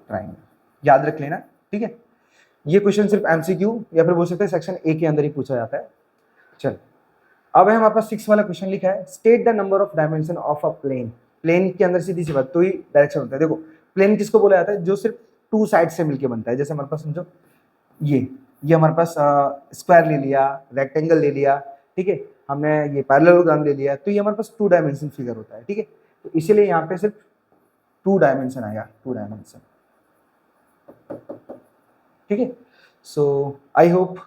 Speaker 1: ट्राइंगल, याद रख लेना, ठीक है। ये क्वेश्चन सिर्फ एमसीक्यू या फिर बोल सकते हैं सेक्शन ए के अंदर ही पूछा जाता है। चल अब है हमारे पास 6 वाला क्वेश्चन लिखा है, state the number of dimension of a plane. Plane के अंदर सीधी सी बात, तो ही डायरेक्शन होता है। देखो प्लेन किसको बोला जाता है, जो सिर्फ 2 साइड से मिलके बनता है, जैसे हमारे पास समझो ये हमारे पास स्क्वायर ले लिया, रेक्टेंगल ले लिया, ठीक है, हमने ये पैरेललोग्राम ले लिया, तो ये हमारे पास 2 डायमेंशन फिगर होता है, ठीक है, तो इसीलिए यहाँ पे सिर्फ 2 डायमेंशन आएगा, 2 डायमेंशन, ठीक है। सो आई होप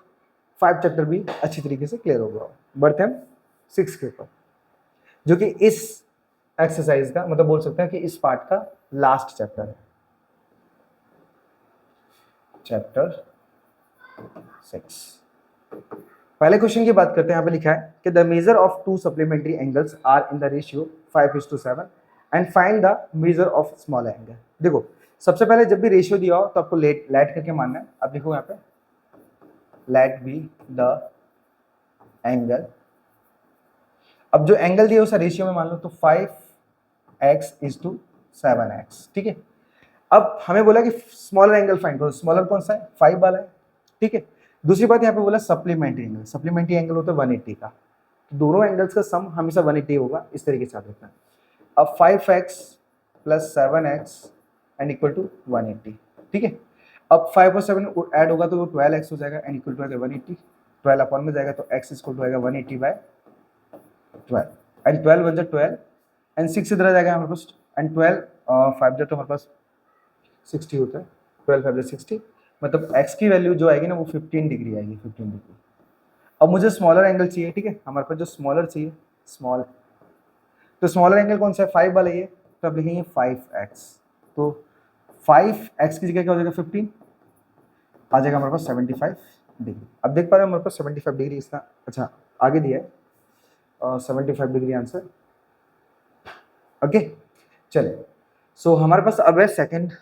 Speaker 1: 5 चैप्टर भी अच्छी तरीके से क्लियर हो गया। बढ़ते हैं 6 के ऊपर, जो कि इस एक्सरसाइज का मतलब बोल सकते हैं कि इस पार्ट का लास्ट चैप्टर है, चैप्टर 6। पहले क्वेश्चन की बात करते हैं, यहाँ पे लिखा है कि the measure of 2 supplementary angles are in the ratio 5:7 and find the measure of small angle. देखो सबसे पहले जब भी रेशियो दिया हो तो आपको लेट करके मानना है। अब देखो यहाँ पे लेट बी द एंगल, अब जो एंगल दिया उसका रेशियो में मान लो तो 5x:7x, ठीक है। अब हमें बोला कि स्मॉलर एंगल फाइंड करो, स्मॉलर कौन सा है, 5 वाला है, ठीक है। दूसरी बात यहाँ पे बोला सप्लीमेंट्री एंगल, सप्लीमेंट्री एंगल होता है 180 का, तो दोनों एंगल्स का सम हमेशा 180 होगा, इस तरीके से याद रखना है। अब 5x + 7x and equal to 180, ठीक है। अब 5 और 7 ऐड होगा तो वो 12x हो जाएगा एंड इक्वल टू आएगा 180, 12 अपॉन में जाएगा तो x इक्वल टू आएगा 180/12 एंड 12 बन जाए 12 एंड 6 इधर आ जाएगा हमारे पास, एंड 12 5 जाए तो हमारे पास 60 होता है, 12 5 जाए 60, मतलब x की वैल्यू जो आएगी ना वो 15 डिग्री आएगी, 15 डिग्री। अब मुझे स्मॉलर एंगल चाहिए, ठीक है, हमारे पास जो स्मॉलर चाहिए, स्मॉल, तो स्मॉलर एंगल कौन सा है, 5 वाला ये, तो अब लिखेंगे 5x, तो 5x की जगह क्या हो जाएगा 15, आ जाएगा हमारे पास 75 डिग्री। अब देख पा रहे हो हमारे पास 75 डिग्री इसका, अच्छा आगे दिया है 75 डिग्री आंसर, ओके। चले सो हमारे पास अब है सेकंड,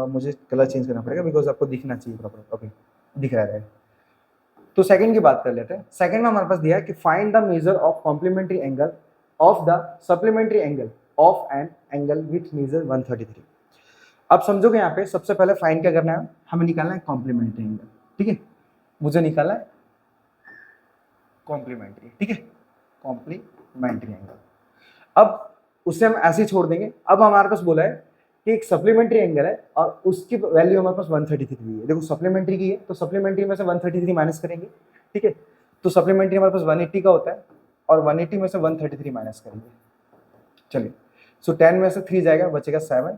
Speaker 1: मुझे कलर चेंज करना पड़ेगा बिकॉज आपको दिखना चाहिए प्रॉपर, ओके दिख रहा है। तो सेकंड की बात कर लेते हैं। सेकंड में हमारे पास दिया है कि find the measure of complementary angle of the supplementary angle of an angle with measure 133। अब समझोगे यहाँ पे सबसे पहले फाइंड क्या करना है, हमें निकालना है कॉम्प्लीमेंट्री एंगल, ठीक है, मुझे निकालना है कॉम्प्लीमेंट्री, ठीक है, कॉम्प्लीमेंट्री एंगल। अब उसे हम ऐसे ही छोड़ देंगे। अब हमारे पास बोला है कि एक सप्लीमेंट्री एंगल है और उसकी वैल्यू हमारे पास 133 है। देखो सप्लीमेंट्री की है तो सप्लीमेंट्री में से 133 माइनस करेंगे, ठीक है, तो सप्लीमेंट्री हमारे पास 180 का होता है और 180 में से 133 माइनस करेंगे। चलिए सो 10 में से 3 जाएगा, बचेगा 7,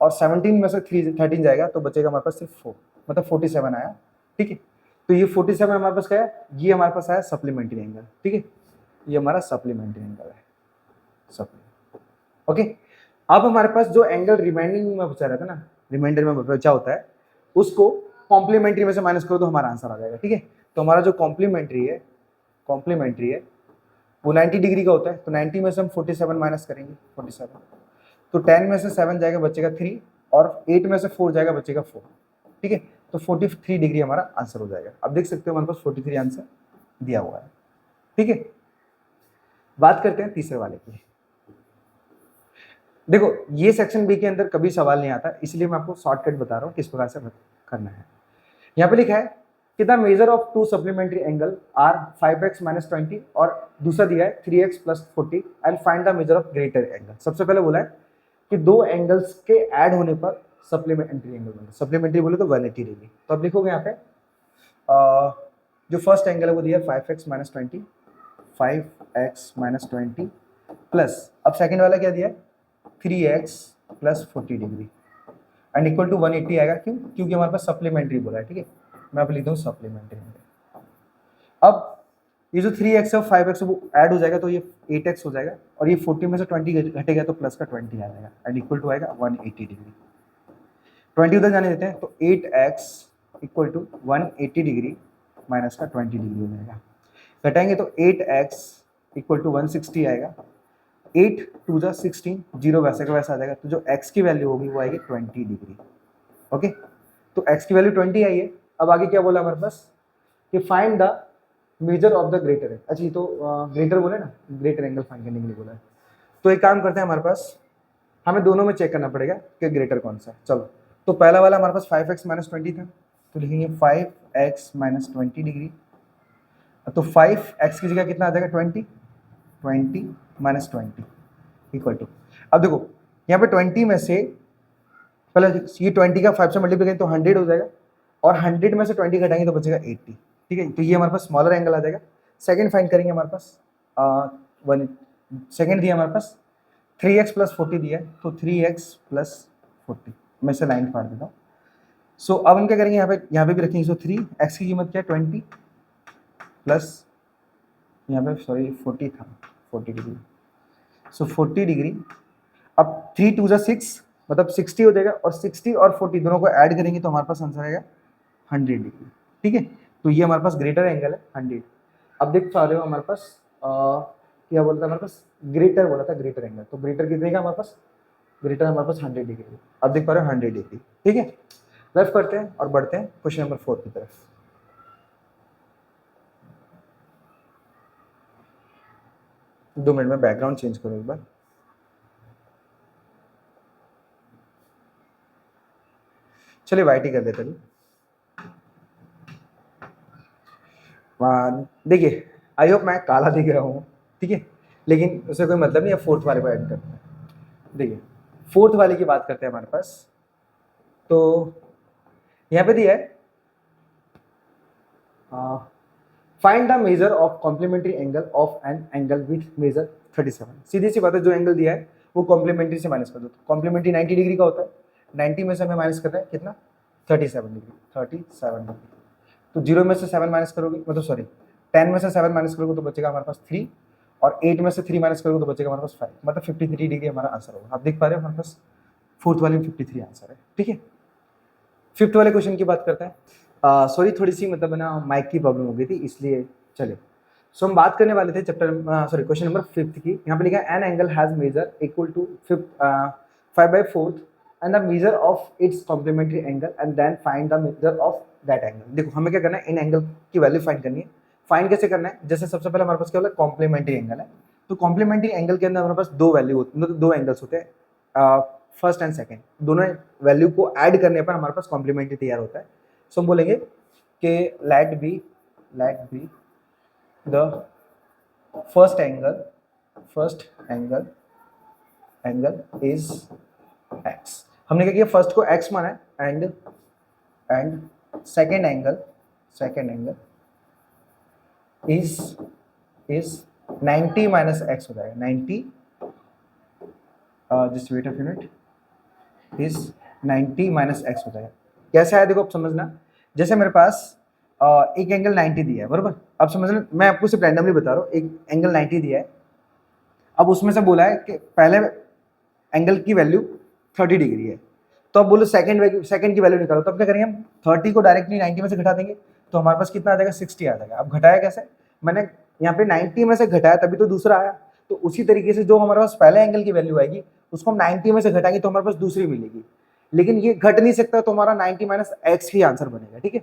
Speaker 1: और 17 में से 13 जाएगा तो बचेगा हमारे पास सिर्फ 4, मतलब 47 आया, ठीक है। तो ये 47 हमारे पास क्या है, ये हमारे पास आया सप्लीमेंट्री एंगल, ठीक है, ये हमारा सप्लीमेंट्री एंगल है, ओके। अब हमारे पास जो एंगल रिमाइंडिंग में बचा रहता है ना, रिमाइंडर में बचा होता है, उसको कॉम्प्लीमेंट्री में से माइनस करो तो हमारा आंसर आ जाएगा, ठीक है। तो हमारा जो कॉम्प्लीमेंट्री है वो 90 डिग्री का होता है, तो 90 में से हम 47 माइनस करेंगे, 47, तो 10 में से 7 जाएगा बचेगा 3, और 8 में से 4 जाएगा बचेगा 4, ठीक है, तो 43 डिग्री हमारा आंसर हो जाएगा। अब देख सकते हो हमारे पास 43 आंसर दिया हुआ है, ठीक है। बात करते हैं तीसरे वाले की। देखो ये सेक्शन बी के अंदर कभी सवाल नहीं आता, इसलिए मैं आपको शॉर्टकट बता रहा हूँ किस प्रकार से करना है। यहाँ पे लिखा है कि the measure of 2 supplementary angle are 5x - 20 और दूसरा दिया है 3x + 40 and find the measure of greater angle. सबसे पहले बोला है कि 2 एंगल्स के ऐड होने पर सप्लीमेंट्री एंगल बनता है। सप्लीमेंट्री बोले तो 180 डिग्री। तो अब लिखोगे यहाँ पे जो फर्स्ट एंगल है वो दिया 5x - 20, 5x - 20 प्लस, अब सेकेंड वाला क्या दिया है 3x + 40 degree and equal to 180 आएगा। क्यों, क्योंकि हमारे पास सप्लीमेंट्री बोला है, ठीक है, मैं अब लिख दूँ सप्लीमेंट्री एंगल। अब ये जो 3x है 5x है वो ऐड हो जाएगा तो ये 8x हो जाएगा, और ये 40 में से 20 घटेगा तो प्लस का 20 आ जाएगा एंड इक्वल टू आएगा 180 डिग्री। 20 उधर जाने देते हैं तो 8x = 180 डिग्री माइनस का 20 डिग्री हो जाएगा। घटाएंगे तो 8x = 160 आएगा, 8 2 जा 16, 0 वैसे का वैसा आ जाएगा, तो जो x की वैल्यू होगी वो आएगी 20 डिग्री, ओके। तो x की वैल्यू 20 आई है। अब आगे क्या बोला हमारे पास कि find the measure of the greater है। अच्छा, ये तो ग्रेटर बोले ना, ग्रेटर एंगल फाइंड करने के लिए बोला है। तो एक काम करते हैं, हमारे पास हमें दोनों में चेक करना पड़ेगा कि ग्रेटर कौन सा है। चलो, तो पहला वाला हमारे पास 5x माइनस 20 था, तो लिखेंगे 5x माइनस 20 डिग्री। तो 5x की जगह कितना आ जाएगा 20 माइनस 20 इक्वल टू, अब देखो यहाँ पे 20 में से पहले ये 20 का 5 से मल्टीप्लाई करेंगे तो 100 हो जाएगा, और 100 में से 20 घटाएंगे तो बचेगा 80। ठीक है, तो ये हमारे पास स्मॉलर एंगल आ जाएगा। सेकंड फाइंड करेंगे, हमारे पास सेकंड दिया हमारे पास 3x प्लस 40 दिया है, तो 3x प्लस 40 मैं से लाइन फाड़ देता हूँ। सो अब हम क्या करेंगे, यहाँ पे भी रखेंगे। सो 3x की कीमत क्या है 20 प्लस यहाँ पे 40 था, 40 डिग्री। सो 40 डिग्री, अब 3 2 6 मतलब 60 हो जाएगा, और 60 और 40 दोनों को ऐड करेंगे तो हमारे पास आंसर आएगा 100 डिग्री। ठीक है, तो ये हमारे पास ग्रेटर एंगल है 100। अब देख पा रहे हो हमारे पास क्या बोलता है, हमारे पास ग्रेटर बोला था, ग्रेटर एंगल। तो ग्रेटर कितने का हमारे पास, ग्रेटर हमारे पास 100 डिग्री। अब देख पा रहे हो 100 डिग्री। ठीक है, लेफ्ट करते हैं और बढ़ते हैं क्वेश्चन नंबर 4 की तरफ। दो मिनट में बैकग्राउंड चेंज करो एक बार। चलिए वाइट ही कर देते हैं। देखिए, आई होप मैं काला दिख रहा हूँ, ठीक है, लेकिन उससे कोई मतलब नहीं है। फोर्थ वाले को ऐड करते हैं। देखिए, फोर्थ वाले की बात करते हैं हमारे पास। तो यहाँ पे दिया है find the measure of complementary angle of an angle with measure 37। सीधी सी बात है, जो एंगल दिया है वो कॉम्प्लीमेंट्री से माइनस कर दो। कॉम्प्लीमेंट्री 90 डिग्री का होता है, 90 में से हमें माइनस करना है कितना 37 डिग्री, 37 डिग्री। तो 0 में से 7 माइनस करोगे, मतलब सॉरी 10 में से 7 माइनस करोगे तो बचेगा हमारे पास 3, और 8 में से 3 माइनस करोगे तो बचेगा हमारे पास 5, मतलब 53 डिग्री हमारा आंसर होगा। आप देख पा रहे हो हमारे पास फोर्थ वाले में 53 आंसर है। ठीक है, फिफ्थ वाले क्वेश्चन की बात करते हैं। सॉरी, थोड़ी सी मतलब ना माइक की प्रॉब्लम हो गई थी, इसलिए चलिए। सो हम बात करने वाले थे क्वेश्चन नंबर 5 की। यहाँ पे लिखा है an angle has measure equal to 5/4 and the measure of its complementary angle and then find the measure of that angle. देखो, हमें क्या करना है, इन एंगल की वैल्यू फाइंड करनी है। फाइंड कैसे करना है, जैसे सबसे पहले हमारे पास क्या होगा, कॉम्प्लीमेंट्री एंगल है। तो कॉम्प्लीमेंट्री एंगल के अंदर हमारे पास दो वैल्यू होती है, मतलब दो एंगल्स होते हैं, फर्स्ट एंड सेकंड। दोनों वैल्यू को ऐड करने पर हमारे पास कॉम्प्लीमेंट्री तैयार होता है। सो हम बोलेंगे कि let be the first angle is x. हमने क्या किया, फर्स्ट को एक्स माना है, and second angle is 90 minus x हो जाएगा। 90 just wait a minute, is 90 minus x हो जाएगा। कैसे आया देखो, अब समझना। जैसे मेरे पास एक एंगल 90 दिया है, बरोबर। अब समझना, मैं आपको सिर्फ रैंडमली बता रहा हूँ, एक एंगल 90 दिया है। अब उसमें से बोला है कि पहले एंगल की वैल्यू 30 डिग्री है, तो अब बोलो सेकंड की वैल्यू निकालो। तो अब क्या करेंगे, हम 30 को डायरेक्टली 90 में से घटा देंगे, तो हमारे पास कितना आ जाएगा 60 आ जाएगा। अब घटाया कैसे, मैंने यहाँ पे 90 में से घटाया तभी तो दूसरा आया। तो उसी तरीके से जो हमारे पास पहले एंगल की वैल्यू आएगी उसको हम 90 में से घटाएंगे तो हमारे पास दूसरी मिलेगी, लेकिन ये घट नहीं सकता, तो हमारा 90 माइनस एक्स ही आंसर बनेगा। ठीक है,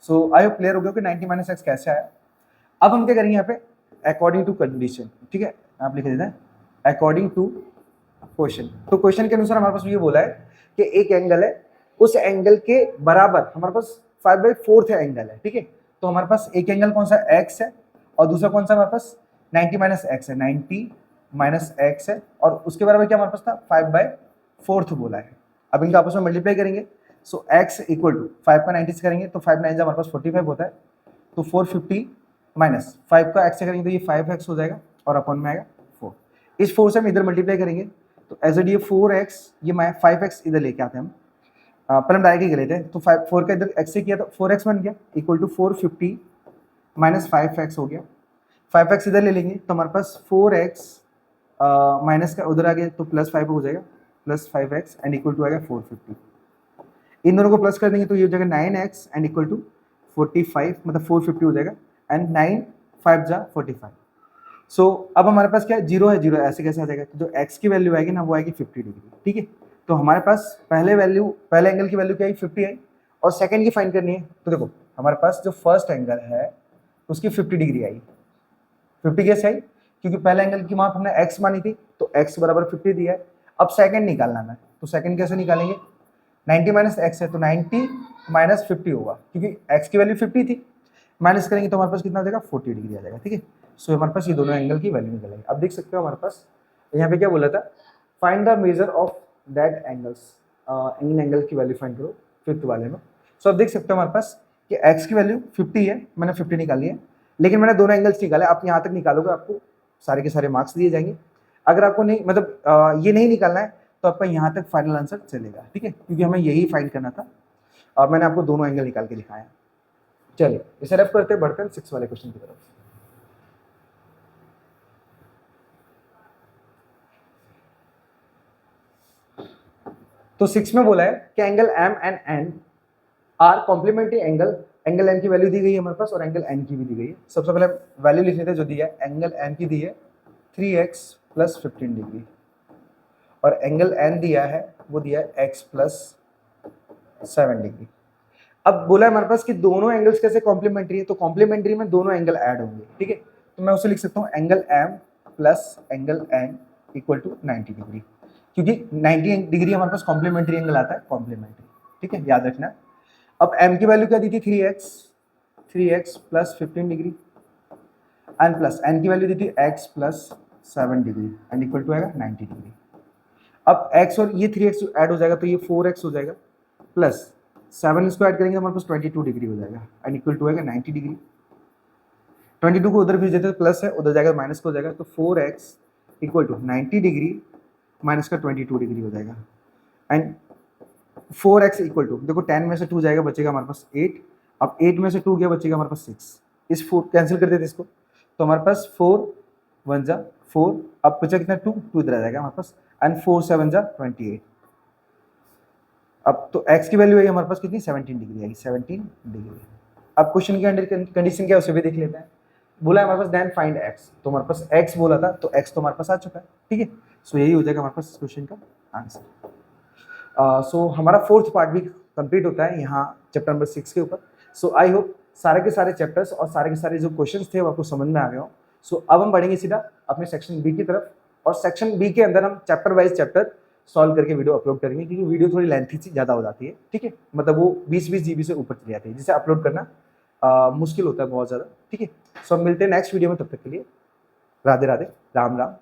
Speaker 1: सो आई होप क्लियर हो गया कि 90 माइनस एक्स कैसे आया। अब हम क्या करेंगे यहाँ पे, अकॉर्डिंग टू कंडीशन। ठीक है, आप लिख देते हैं अकॉर्डिंग टू क्वेश्चन। तो क्वेश्चन के अनुसार हमारे पास ये बोला है कि एक एंगल है, उस एंगल के बराबर हमारे पास 5/4 एंगल है। ठीक है, तो हमारे पास एक एंगल कौन सा एक्स है और दूसरा कौन सा हमारे पास 90 माइनस एक्स है, 90 माइनस एक्स है, और उसके बराबर क्या हमारे पास था 5/4 बोला है। अब इनका आपस में मल्टीप्लाई करेंगे। सो x इक्वल टू 5 का 90 से करेंगे तो 5 9 हमारे पास 45 होता है, तो 450 माइनस 5 का x से करेंगे तो ये 5x हो जाएगा, और अपॉन में आएगा 4। इस 4 से हम इधर मल्टीप्लाई करेंगे तो एज एड ये 4x, ये 5x इधर लेके आते हैं हम। पहले हम डायरेक्ट ही कर लेते हैं। तो 4 का इधर x से किया तो 4x बन गया, इक्वल टू 450 माइनस 5x हो गया। 5x इधर ले लेंगे तो हमारे पास 4x माइनस का उधर आ गया तो प्लस 5 हो जाएगा, plus 5x and equal to आएगा 450। इन दोनों को प्लस कर देंगे तो ये हो जाएगा 9x एंड इक्वल टू 45, मतलब 450 हो जाएगा, एंड 9 5 जा 45। सो अब हमारे पास क्या है, जीरो है, जीरो ऐसे कैसे आ जाएगा, तो जो x की वैल्यू आएगी ना वो आएगी 50 डिग्री। ठीक है, तो हमारे पास पहले एंगल की वैल्यू क्या आई 50 आई, और सेकंड की फाइंड करनी है। तो देखो हमारे पास जो फर्स्ट एंगल है उसकी 50 डिग्री आई। 50 कैसे आई? क्योंकि पहले एंगल की माप हमने x मानी थी, तो x बराबर 50 दिया है। अब सेकंड निकालना है, तो सेकंड कैसे निकालेंगे? 90 माइनस x है, तो 90 माइनस 50 होगा, क्योंकि x की वैल्यू 50 थी, माइनस करेंगे तो हमारे पास कितना आ जाएगा? 40 डिग्री आ जाएगा। ठीक है, सो हमारे पास ये दोनों एंगल की वैल्यू निकल आएगी। अब देख सकते हो हमारे पास यहाँ पे क्या बोला था, find the measure of that angles, in angle की वैल्यू फाइंड करो फिफ्थ वाले में। सो अब देख सकते हो हमारे पास कि x की वैल्यू 50 है, मैंने 50 निकाली है, लेकिन मैंने दोनों एंगल्स निकाले। आप यहाँ तक निकालोगे आपको सारे के सारे मार्क्स दिए जाएंगे। अगर आपको नहीं मतलब ये नहीं निकालना है तो आपका यहाँ तक फाइनल आंसर चलेगा। ठीक है, क्योंकि हमें यही फाइंड करना था और मैंने आपको दोनों एंगल निकाल के दिखाया। चलिए इसे रफ करते बढ़ते हैं 6 वाले क्वेश्चन की तरफ। तो 6 में बोला है कि angle m and n are complementary angle. Angle m की वैल्यू दी गई है हमारे पास और एंगल एन की भी दी गई है। सबसे पहले वैल्यू लिख लेते हैं जो दी है। एंगल एम की दी है 3x प्लस 15 डिग्री और एंगल एन दिया है वो दिया है x प्लस 7 डिग्री। अब बोला है हमारे पास कि दोनों एंगल्स कैसे कॉम्प्लीमेंट्री है, तो कॉम्प्लीमेंट्री में दोनों एंगल ऐड होंगे। ठीक है, तो मैं उसे लिख सकता हूँ angle m plus angle n equal to 90 degree, क्योंकि 90 डिग्री हमारे पास कॉम्प्लीमेंट्री एंगल आता है, कॉम्प्लीमेंट्री। ठीक है, याद रखना। अब m की वैल्यू क्या दी थी? 3x plus 15 degree and plus n की वैल्यू दी थी x plus 7 degree and equal to आएगा 90 डिग्री। अब x और ये 3x ऐड हो जाएगा तो ये 4x हो जाएगा, प्लस 7 इसको ऐड करेंगे हमारे पास 22 डिग्री हो जाएगा एंड इक्वल टू आएगा 90 डिग्री। 22 को उधर भेज देते हैं, प्लस है उधर जाएगा माइनस को हो जाएगा, तो 4x equal to 90 degree minus का 22 डिग्री हो जाएगा एंड 4x इक्वल टू, देखो 10 में से 2 जाएगा बचेगा हमारे पास 8। अब 8 में से 2 गया बचेगा हमारे पास 6। इस 4 कैंसिल कर देते इसको, तो हमारे पास 4 1 जा 4, अब बचा कितना? 2 इधर आ जाएगा हमारे पास एंड 4 7 जा 28। अब तो x की वैल्यू है हमारे पास कितनी? 17 डिग्री आएगी, 17 डिग्री। अब क्वेश्चन के अंदर कंडीशन क्या है उसे भी देख लेते हैं। बोला है हमारे पास देन फाइंड x, तो हमारे पास x बोला था तो x तो हमारे पास आ चुका है। ठीक है, सो यही हो जाएगा हमारे पास इस क्वेश्चन का आंसर। सो हमारा फोर्थ पार्ट भी कंप्लीट होता है यहाँ चैप्टर नंबर 6 के ऊपर। सो आई होप सारे के सारे चैप्टर्स और सारे के सारे जो क्वेश्चंस थे वो आपको समझ में आ गए हो। सो अब हम बढ़ेंगे सीधा अपने सेक्शन बी की तरफ, और सेक्शन बी के अंदर हम चैप्टर वाइज चैप्टर सॉल्व करके वीडियो अपलोड करेंगे, क्योंकि वीडियो थोड़ी लेंथी सी ज़्यादा हो जाती है। ठीक है, मतलब वो 20-20 GB से ऊपर चली जाती है, जिसे अपलोड करना मुश्किल होता है बहुत ज़्यादा। ठीक है, सो हम मिलते हैं नेक्स्ट वीडियो में, तब तक के लिए राधे राधे, राम राम।